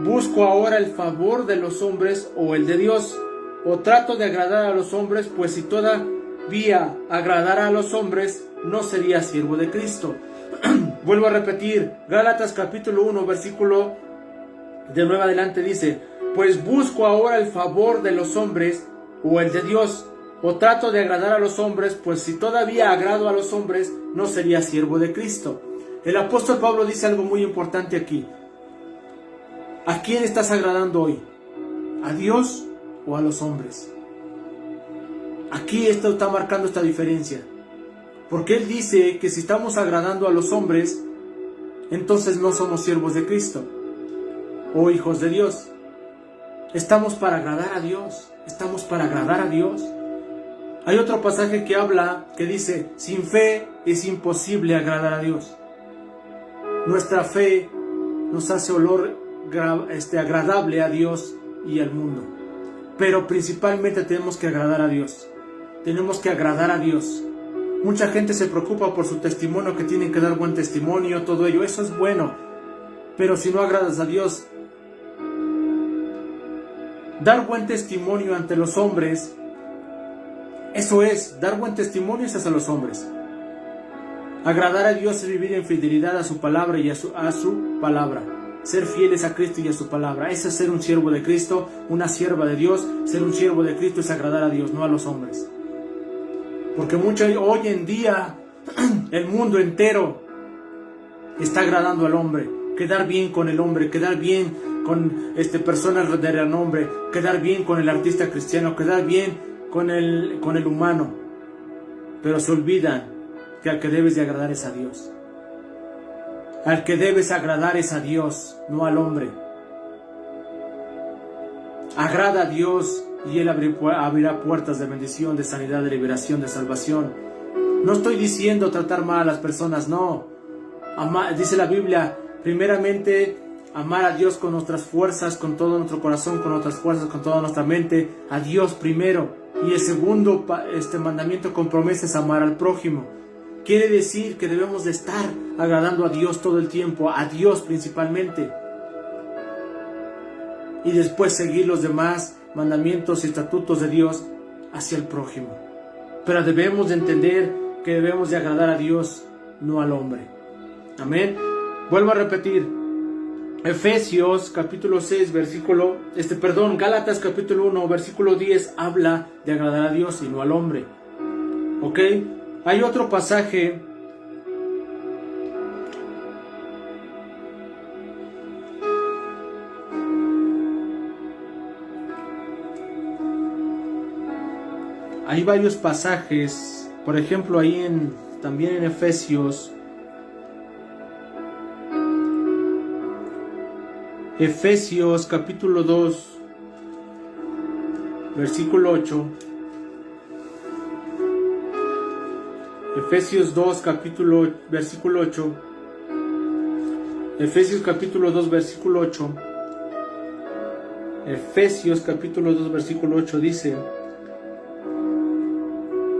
busco ahora el favor de los hombres o el de Dios, o trato de agradar a los hombres, pues si todavía agradara a los hombres, no sería siervo de Cristo. Vuelvo a repetir, Gálatas capítulo 1, versículo de 9 adelante dice: pues busco ahora el favor de los hombres o el de Dios, o trato de agradar a los hombres, pues si todavía agrado a los hombres, no sería siervo de Cristo. El apóstol Pablo dice algo muy importante aquí. ¿A quién estás agradando hoy? ¿A Dios o a los hombres? Aquí esto está marcando esta diferencia, porque él dice que si estamos agradando a los hombres, entonces no somos siervos de Cristo o hijos de Dios. Estamos para agradar a Dios, estamos para agradar a Dios. Hay otro pasaje que habla, que dice: sin fe es imposible agradar a Dios. Nuestra fe nos hace agradable a Dios y al mundo, pero principalmente tenemos que agradar a Dios. Tenemos que agradar a Dios. Mucha gente se preocupa por su testimonio, que tienen que dar buen testimonio, todo ello, eso es bueno, pero si no agradas a Dios, dar buen testimonio ante los hombres, eso es, dar buen testimonio es hacia los hombres. Agradar a Dios es vivir en fidelidad a su palabra y a su palabra. Ser fieles a Cristo y a su palabra. Eso es ser un siervo de Cristo, una sierva de Dios. Ser un siervo de Cristo es agradar a Dios, no a los hombres. Porque hoy en día el mundo entero está agradando al hombre. Quedar bien con el hombre, quedar bien con personas de renombre, quedar bien con el artista cristiano, quedar bien con el humano. Pero se olvidan que al que debes de agradar es a Dios. Al que debes agradar es a Dios, no al hombre. Agrada a Dios y Él abrirá puertas de bendición, de sanidad, de liberación, de salvación. No estoy diciendo tratar mal a las personas, no. Dice la Biblia, primeramente, amar a Dios con nuestras fuerzas, con todo nuestro corazón, con nuestras fuerzas, con toda nuestra mente. A Dios primero. Y el segundo mandamiento con promesa es amar al prójimo. Quiere decir que debemos de estar agradando a Dios todo el tiempo, a Dios principalmente. Y después seguir los demás mandamientos y estatutos de Dios hacia el prójimo. Pero debemos de entender que debemos de agradar a Dios, no al hombre. Amén. Vuelvo a repetir. Efesios capítulo 6, Gálatas capítulo 1, versículo 10 habla de agradar a Dios y no al hombre. ¿Ok? Hay otro pasaje hay varios pasajes, por ejemplo ahí también en Efesios capítulo 2 versículo 8. Efesios 2 versículo 8. Efesios capítulo 2 versículo 8. Efesios capítulo 2 versículo 8 dice: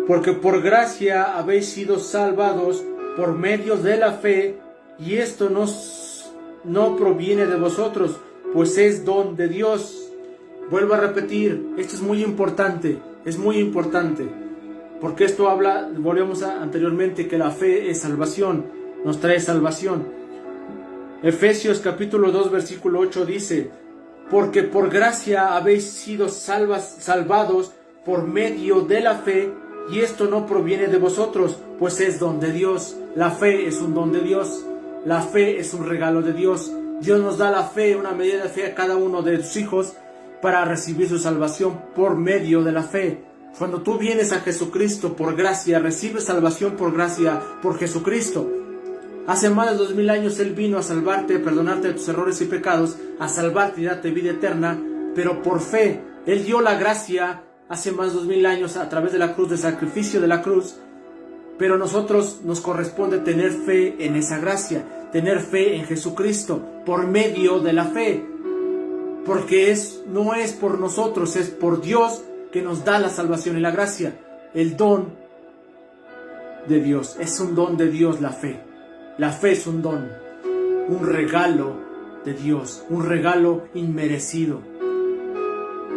porque por gracia habéis sido salvados por medio de la fe, y esto no proviene de vosotros, pues es don de Dios. Vuelvo a repetir, esto es muy importante, porque esto habla, volvemos anteriormente, que la fe es salvación, nos trae salvación. Efesios capítulo 2 versículo 8 dice: porque por gracia habéis sido salvados por medio de la fe, y esto no proviene de vosotros, pues es don de Dios. La fe es un don de Dios, la fe es un regalo de Dios. Dios nos da la fe, una medida de fe a cada uno de sus hijos para recibir su salvación por medio de la fe. Cuando tú vienes a Jesucristo por gracia, recibes salvación por gracia, por Jesucristo. Hace más de 2000 años Él vino a salvarte, a perdonarte de tus errores y pecados, a salvarte y darte vida eterna, pero por fe. Él dio la gracia hace más de 2000 años a través de la cruz, del sacrificio de la cruz, Pero a nosotros nos corresponde tener fe en esa gracia, tener fe en Jesucristo por medio de la fe. Porque no es por nosotros, es por Dios que nos da la salvación y la gracia. El don de Dios, es un don de Dios la fe. La fe es un don, un regalo de Dios, un regalo inmerecido.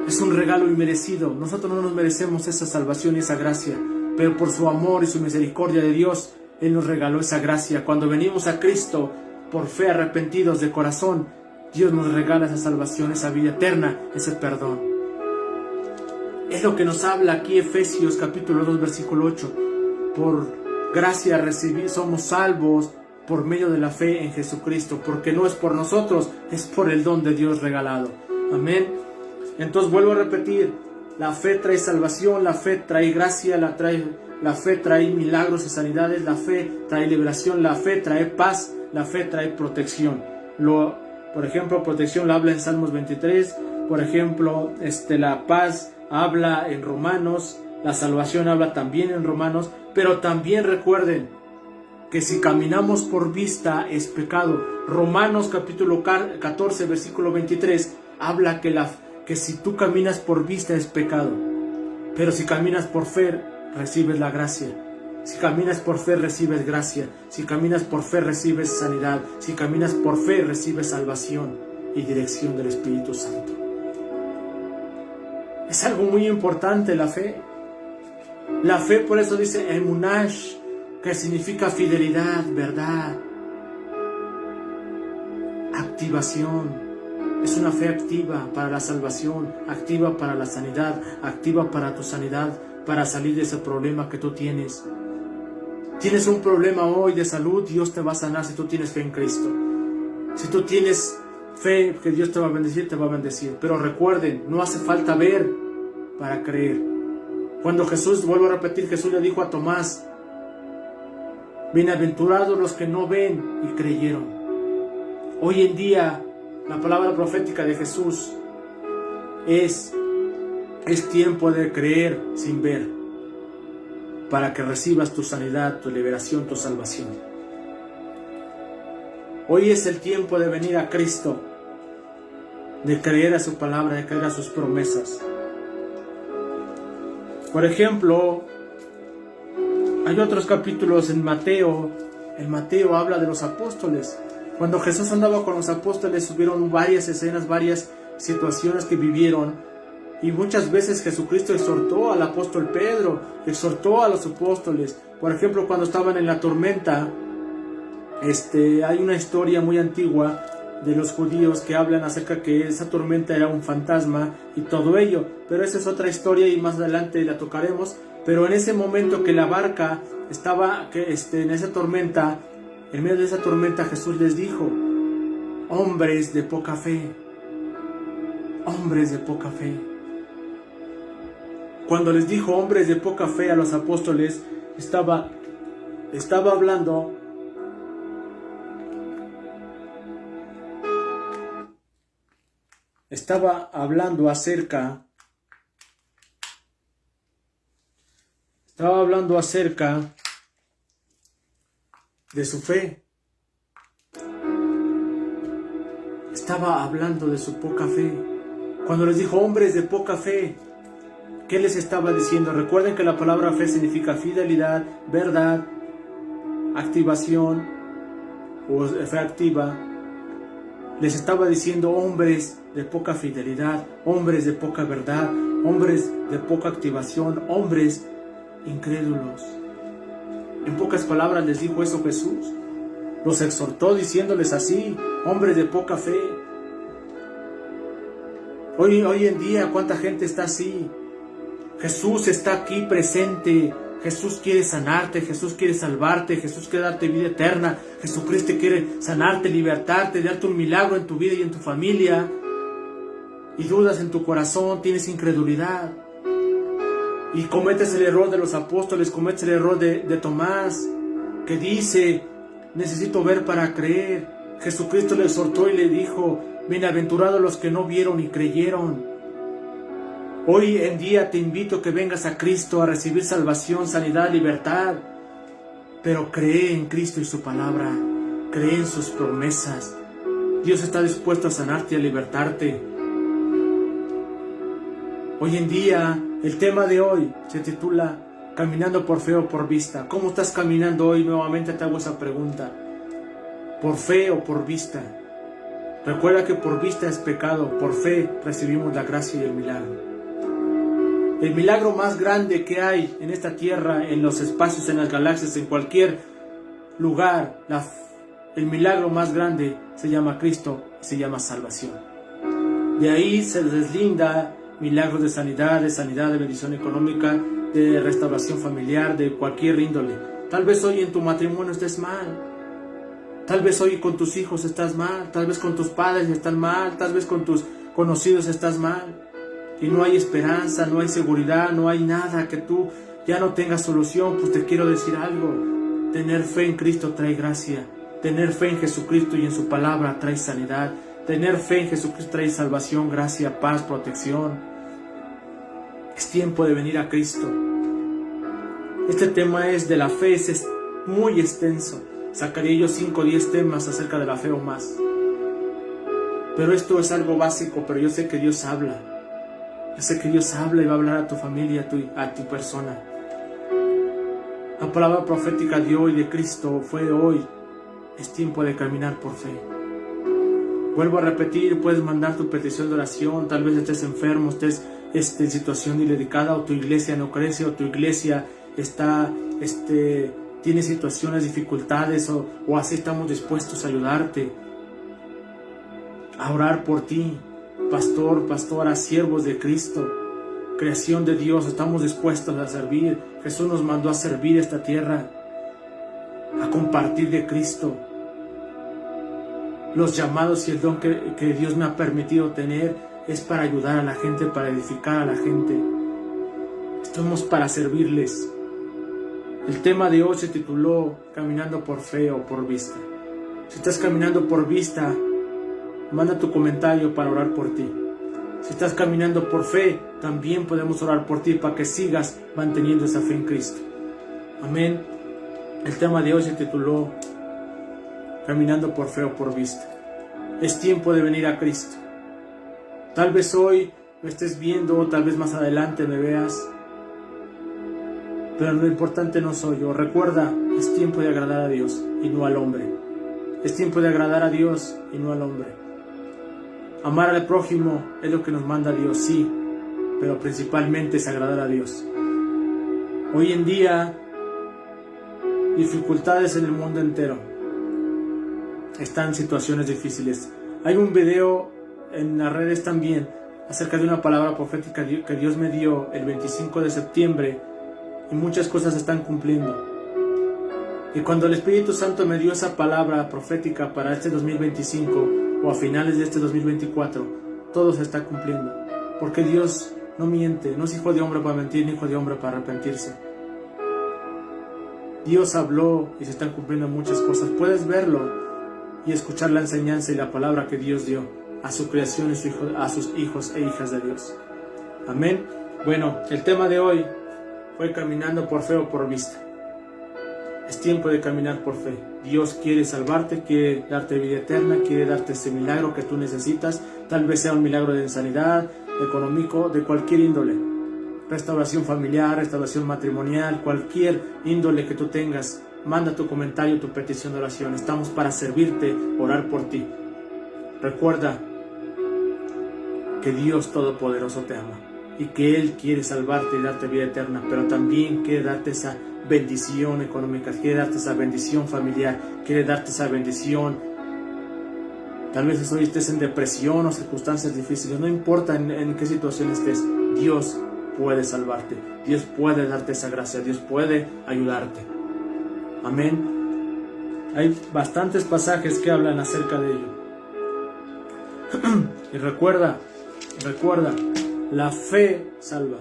Es un regalo inmerecido. Nosotros no nos merecemos esa salvación y esa gracia, pero por su amor y su misericordia de Dios, Él nos regaló esa gracia. Cuando venimos a Cristo por fe, arrepentidos de corazón, Dios nos regala esa salvación, esa vida eterna, ese perdón. Es lo que nos habla aquí Efesios capítulo 2 versículo 8. Por gracia somos salvos por medio de la fe en Jesucristo, porque no es por nosotros, es por el don de Dios regalado. Amén. Entonces vuelvo a repetir, la fe trae salvación, la fe trae gracia, la fe trae milagros y sanidades, la fe trae liberación, la fe trae paz, la fe trae protección. Por ejemplo, protección la habla en Salmos 23, por ejemplo, la paz habla en Romanos, la salvación habla también en Romanos, pero también recuerden que si caminamos por vista es pecado. Romanos capítulo 14 versículo 23 habla que si tú caminas por vista es pecado, pero si caminas por fe recibes la gracia. Si caminas por fe recibes gracia, si caminas por fe recibes sanidad, si caminas por fe recibes salvación y dirección del Espíritu Santo. Es algo muy importante la fe. La fe, por eso dice emunash, que significa fidelidad, verdad, activación. Es una fe activa para la salvación, activa para la sanidad, activa para tu sanidad, para salir de ese problema que tú tienes. Tienes un problema hoy de salud, Dios te va a sanar si tú tienes fe en Cristo. Si tú tienes fe que Dios te va a bendecir, te va a bendecir. Pero recuerden, no hace falta ver para creer. Cuando Jesús, vuelvo a repetir, Jesús le dijo a Tomás, bienaventurados los que no ven y creyeron. Hoy en día, la palabra profética de Jesús es tiempo de creer sin ver, para que recibas tu sanidad, tu liberación, tu salvación. Hoy es el tiempo de venir a Cristo, de creer a su palabra, de creer a sus promesas. Por ejemplo, hay otros capítulos en Mateo. En Mateo habla de los apóstoles. Cuando Jesús andaba con los apóstoles, hubieron varias escenas, varias situaciones que vivieron. Y muchas veces Jesucristo exhortó al apóstol Pedro, exhortó a los apóstoles. Por ejemplo, cuando estaban en la tormenta, hay una historia muy antigua de los judíos que hablan acerca que esa tormenta era un fantasma y todo ello. Pero esa es otra historia y más adelante la tocaremos. Pero en ese momento que la barca estaba en esa tormenta, en medio de esa tormenta Jesús les dijo, hombres de poca fe, hombres de poca fe. Cuando les dijo hombres de poca fe a los apóstoles, estaba hablando acerca de su fe. Estaba hablando de su poca fe. Cuando les dijo hombres de poca fe, ¿qué les estaba diciendo? Recuerden que la palabra fe significa fidelidad, verdad, activación o fe activa. Les estaba diciendo hombres de poca fidelidad, hombres de poca verdad, hombres de poca activación, hombres incrédulos. En pocas palabras les dijo eso Jesús. Los exhortó diciéndoles así, hombres de poca fe. Hoy en día, ¿cuánta gente está así? Jesús está aquí presente. Jesús quiere sanarte, Jesús quiere salvarte, Jesús quiere darte vida eterna. Jesucristo quiere sanarte, libertarte, darte un milagro en tu vida y en tu familia. Y dudas en tu corazón, tienes incredulidad. Y cometes el error de los apóstoles, cometes el error de Tomás, que dice, necesito ver para creer. Jesucristo le exhortó y le dijo, bienaventurados los que no vieron y creyeron. Hoy en día te invito a que vengas a Cristo a recibir salvación, sanidad, libertad. pero cree en Cristo y su palabra, cree en sus promesas. Dios está dispuesto a sanarte y a libertarte. Hoy en día, el tema de hoy se titula Caminando por fe o por vista. ¿Cómo estás caminando hoy? Nuevamente te hago esa pregunta. ¿Por fe o por vista? Recuerda que por vista es pecado, por fe recibimos la gracia y el milagro. El milagro más grande que hay en esta tierra, en los espacios, en las galaxias, en cualquier lugar, el milagro más grande se llama Cristo y se llama salvación. De ahí se deslinda milagros de sanidad, de bendición económica, de restauración familiar, de cualquier índole. Tal vez hoy en tu matrimonio estés mal. Tal vez hoy con tus hijos estás mal. Tal vez con tus padres estás mal. Tal vez con tus conocidos estás mal. Y no hay esperanza, no hay seguridad, no hay nada, que tú ya no tengas solución. Pues te quiero decir algo. Tener fe en Cristo trae gracia. Tener fe en Jesucristo y en su palabra trae sanidad. Tener fe en Jesucristo trae salvación, gracia, paz, protección. Es tiempo de venir a Cristo. Este tema es de la fe, es muy extenso. Sacaría yo 5 o 10 temas acerca de la fe o más. Pero esto es algo básico, pero yo sé que Dios habla. Yo sé que Dios habla y va a hablar a tu familia, a tu persona. La palabra profética de hoy de Cristo fue hoy. Es tiempo de caminar por fe. Vuelvo a repetir, puedes mandar tu petición de oración. Tal vez estés enfermo, estés en situación delicada, o tu iglesia no crece, o tu iglesia tiene situaciones, dificultades, o así estamos dispuestos a ayudarte, a orar por ti. Pastor, pastora, siervos de Cristo, creación de Dios, estamos dispuestos a servir. Jesús nos mandó a servir esta tierra, a compartir de Cristo. Los llamados y el don que Dios me ha permitido tener es para ayudar a la gente, para edificar a la gente. Estamos para servirles. El tema de hoy se tituló Caminando por fe o por vista. Si estás caminando por vista, manda tu comentario para orar por ti. Si estás caminando por fe, también podemos orar por ti para que sigas manteniendo esa fe en Cristo. Amén. El tema de hoy se tituló Caminando por fe o por vista. Es tiempo de venir a Cristo. Tal vez hoy me estés viendo, tal vez más adelante me veas, pero lo importante no soy yo. Recuerda, es tiempo de agradar a Dios y no al hombre. Es tiempo de agradar a Dios y no al hombre. Amar al prójimo es lo que nos manda Dios, sí, pero principalmente es agradar a Dios. Hoy en día, dificultades en el mundo entero. Están situaciones difíciles. Hay un video en las redes también acerca de una palabra profética que Dios me dio el 25 de septiembre y muchas cosas se están cumpliendo. Y cuando el Espíritu Santo me dio esa palabra profética para este 2025 o a finales de este 2024, todo se está cumpliendo. Porque Dios no miente, no es hijo de hombre para mentir ni hijo de hombre para arrepentirse. Dios habló y se están cumpliendo muchas cosas. Puedes verlo y escuchar la enseñanza y la palabra que Dios dio a su creación y a sus hijos e hijas de Dios. Amén. Bueno, el tema de hoy fue caminando por fe o por vista. Es tiempo de caminar por fe. Dios quiere salvarte, quiere darte vida eterna, quiere darte ese milagro que tú necesitas. Tal vez sea un milagro de sanidad, económico, de cualquier índole. Restauración familiar, restauración matrimonial, cualquier índole que tú tengas. Manda tu comentario, tu petición de oración. Estamos para servirte, orar por ti. Recuerda que Dios Todopoderoso te ama y que Él quiere salvarte y darte vida eterna, pero también quiere darte esa bendición económica, quiere darte esa bendición familiar, quiere darte esa bendición. Tal vez hoy estés en depresión o circunstancias difíciles, no importa en qué situación estés, Dios puede salvarte, Dios puede darte esa gracia, Dios puede ayudarte. Amén. Hay bastantes pasajes que hablan acerca de ello. Y recuerda, la fe salva,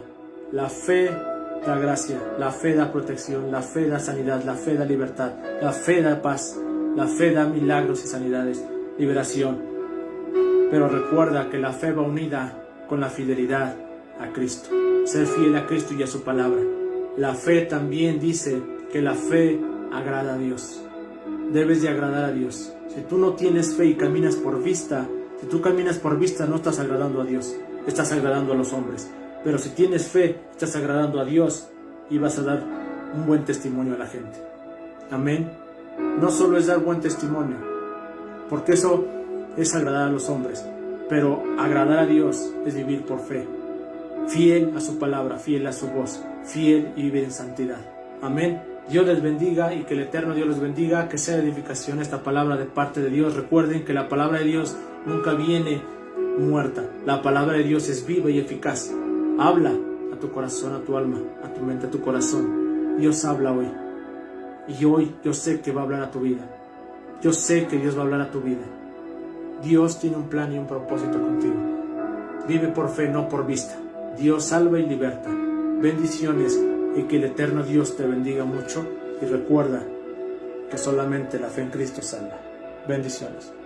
la fe da gracia, la fe da protección, la fe da sanidad, la fe da libertad, la fe da paz, la fe da milagros y sanidades, liberación. Pero recuerda que la fe va unida con la fidelidad a Cristo, ser fiel a Cristo y a su palabra. La fe también dice que la fe agrada a Dios. Debes de agradar a Dios. Si tú no tienes fe y caminas por vista, si tú caminas por vista, no estás agradando a Dios, estás agradando a los hombres. Pero si tienes fe, estás agradando a Dios y vas a dar un buen testimonio a la gente. Amén. No solo es dar buen testimonio, porque eso es agradar a los hombres, pero agradar a Dios es vivir por fe, fiel a su palabra, fiel a su voz, fiel y vivir en santidad. Amén. Dios les bendiga y que el eterno Dios les bendiga, que sea edificación esta palabra de parte de Dios. Recuerden que la palabra de Dios nunca viene muerta. La palabra de Dios es viva y eficaz. Habla a tu corazón, a tu alma, a tu mente, a tu corazón. Dios habla hoy. Y hoy yo sé que va a hablar a tu vida. Yo sé que Dios va a hablar a tu vida. Dios tiene un plan y un propósito contigo. Vive por fe, no por vista. Dios salva y liberta. Bendiciones y que el eterno Dios te bendiga mucho. Y recuerda que solamente la fe en Cristo salva. Bendiciones.